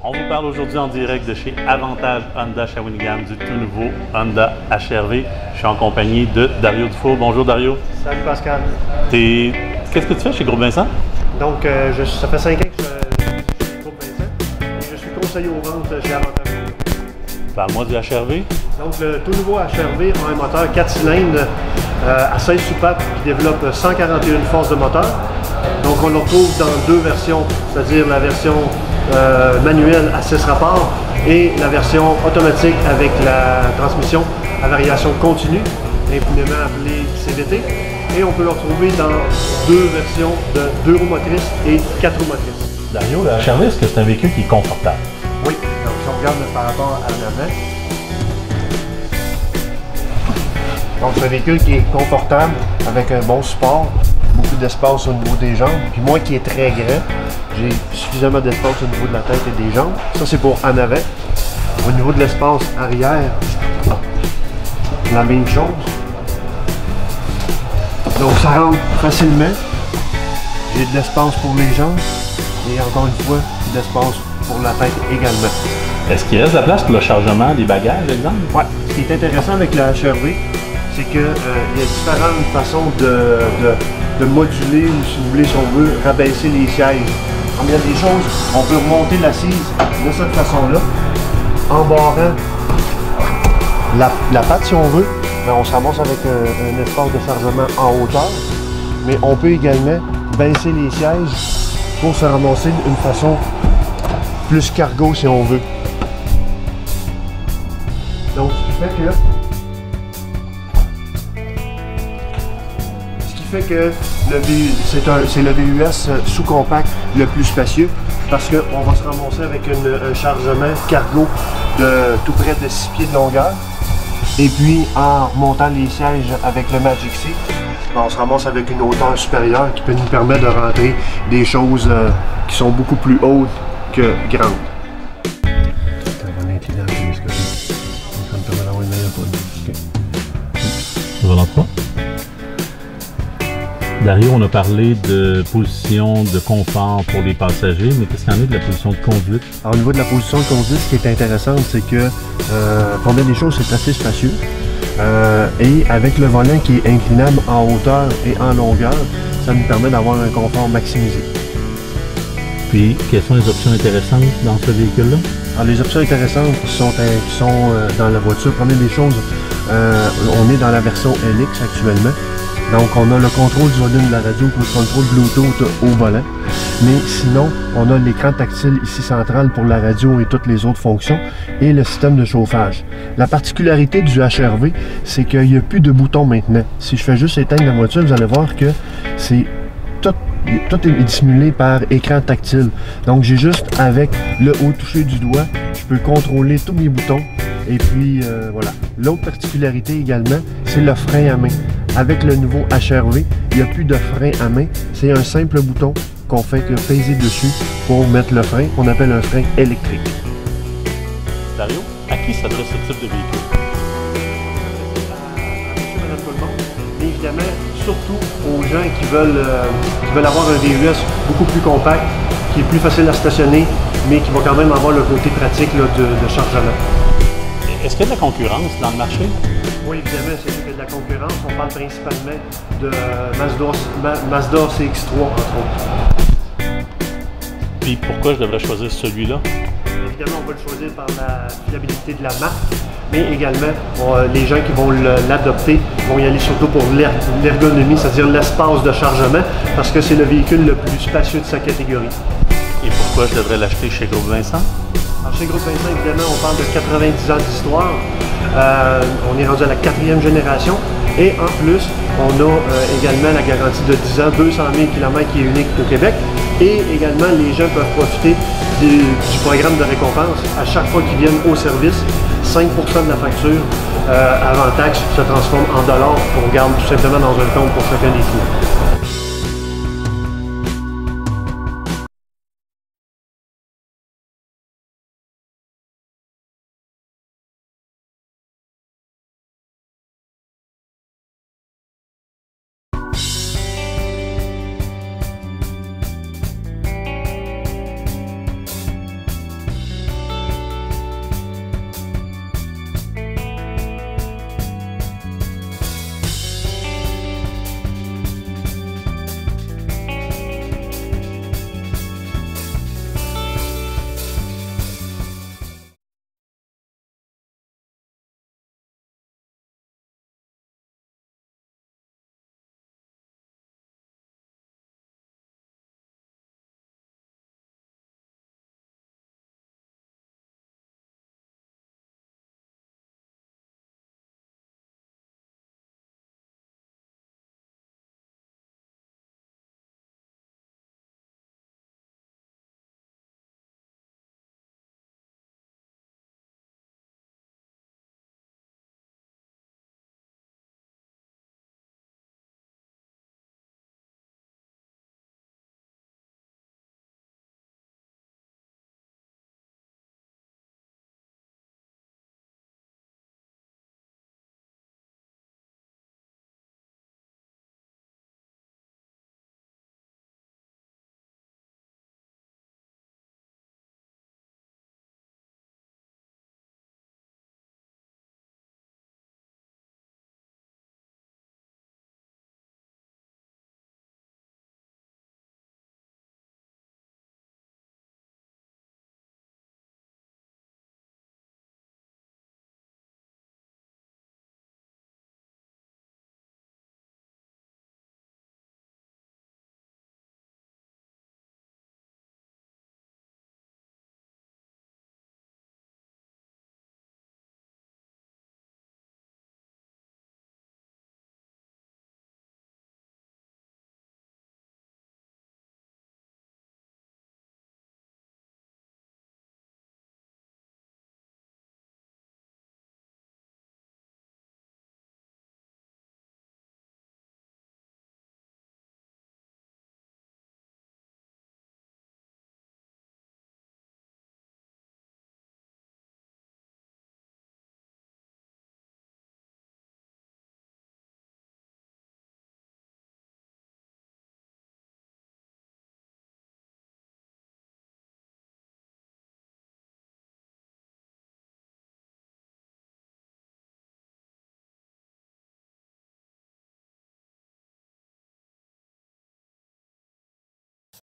On vous parle aujourd'hui en direct de chez Avantage Honda Shawinigan du tout nouveau Honda HR-V. Je suis en compagnie de Dario Dufour. Bonjour Dario. Salut Pascal. Qu'est-ce que tu fais chez Groupe Vincent? Donc, ça fait 5 ans que je suis chez Groupe Vincent et je suis conseiller aux ventes chez Avantage. Parle-moi du HR-V. Donc, le tout nouveau HR-V a un moteur 4 cylindres à 16 soupapes qui développe 141 forces de moteur. Donc, on le retrouve dans deux versions, c'est-à-dire la version manuelle à 6 rapports et la version automatique avec la transmission à variation continue, impunément appelée CVT. Et on peut le retrouver dans deux versions de 2 roues motrices et 4 roues motrices. Dario, le HR-V, est-ce que c'est un véhicule qui est confortable? Oui, donc si on regarde par rapport à l'avant. Donc c'est un véhicule qui est confortable, avec un bon support, beaucoup d'espace au niveau des jambes, puis moi qui est très grand, j'ai suffisamment d'espace au niveau de la tête et des jambes. Ça c'est pour en avant. Au niveau de l'espace arrière, la même chose. Donc ça rentre facilement. J'ai de l'espace pour les jambes et encore une fois, de l'espace pour la tête également. Est-ce qu'il reste de la place pour le chargement des bagages, exemple? Oui. Ce qui est intéressant avec le HR-V, c'est qu'il y a différentes façons de moduler ou, si vous voulez, si on veut, rabaisser les sièges. Comme il y a des choses, on peut remonter l'assise de cette façon-là, en barrant la patte, si on veut. Mais on se ramasse avec un espace de chargement en hauteur. Mais on peut également baisser les sièges pour se ramasser d'une façon plus cargo, si on veut. Donc, ce qui fait que c'est le VUS sous-compact le plus spacieux parce qu'on va se ramasser avec un chargement cargo de tout près de 6 pieds de longueur. Et puis, en remontant les sièges avec le Magic Seat, on se ramasse avec une hauteur supérieure qui peut nous permettre de rentrer des choses qui sont beaucoup plus hautes que grandes. Dario, on a parlé de position de confort pour les passagers, mais qu'est-ce qu'il y en est de la position de conduite? Alors, au niveau de la position de conduite, ce qui est intéressant, c'est que pour bien des choses, c'est assez spacieux. Et avec le volant qui est inclinable en hauteur et en longueur, ça nous permet d'avoir un confort maximisé. Puis, quelles sont les options intéressantes dans ce véhicule-là? Alors, les options intéressantes qui sont dans la voiture, première des choses, on est dans la version LX actuellement. Donc, on a le contrôle du volume de la radio, le contrôle Bluetooth au volant. Mais sinon, on a l'écran tactile ici central pour la radio et toutes les autres fonctions et le système de chauffage. La particularité du HR-V, c'est qu'il n'y a plus de boutons maintenant. Si je fais juste éteindre la voiture, vous allez voir que c'est tout est dissimulé par écran tactile. Donc, j'ai juste avec le haut touché du doigt, je peux contrôler tous mes boutons. Et puis, voilà. L'autre particularité également, c'est le frein à main. Avec le nouveau HR-V, il n'y a plus de frein à main. C'est un simple bouton qu'on fait que peser dessus pour mettre le frein, qu'on appelle un frein électrique. Dario, à qui s'adresse ce type de véhicule? À monsieur, madame, tout le monde. Mais évidemment, surtout aux gens qui veulent avoir un VUS beaucoup plus compact, qui est plus facile à stationner, mais qui va quand même avoir le côté pratique là, de chargement. Est-ce qu'il y a de la concurrence dans le marché? Oui, évidemment, c'est sûr qu'il y a de la concurrence. On parle principalement de Mazda CX-3, entre autres. Puis pourquoi je devrais choisir celui-là? Évidemment, on va le choisir par la fiabilité de la marque, mais également, les gens qui vont l'adopter vont y aller surtout pour l'ergonomie, c'est-à-dire l'espace de chargement, parce que c'est le véhicule le plus spacieux de sa catégorie. Et pourquoi je devrais l'acheter chez Groupe Vincent? Alors, chez Groupe Vincent, évidemment, on parle de 90 ans d'histoire. On est rendu à la 4e génération. Et en plus, on a également la garantie de 10 ans, 200 000 km qui est unique au Québec. Et également, les gens peuvent profiter du programme de récompense. À chaque fois qu'ils viennent au service, 5% de la facture avant taxe se transforme en dollars qu'on garde tout simplement dans un compte pour chacun des clients.